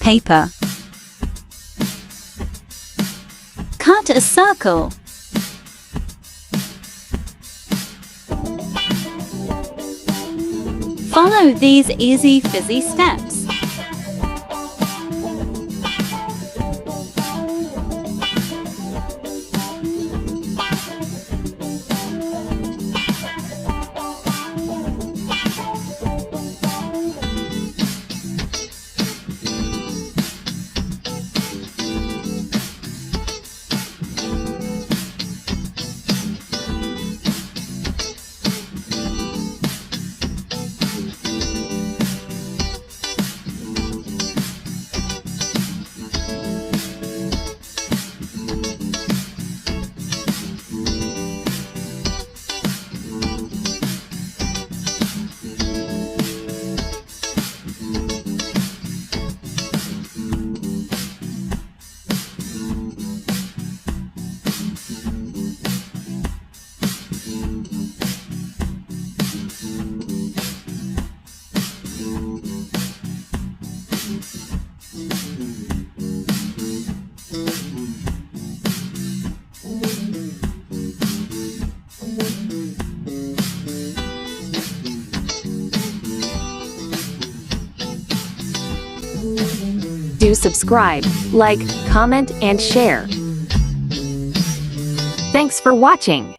paper. Cut a circle. Follow these easy fizzy steps. Do subscribe, like, comment, and share. Thanks for watching.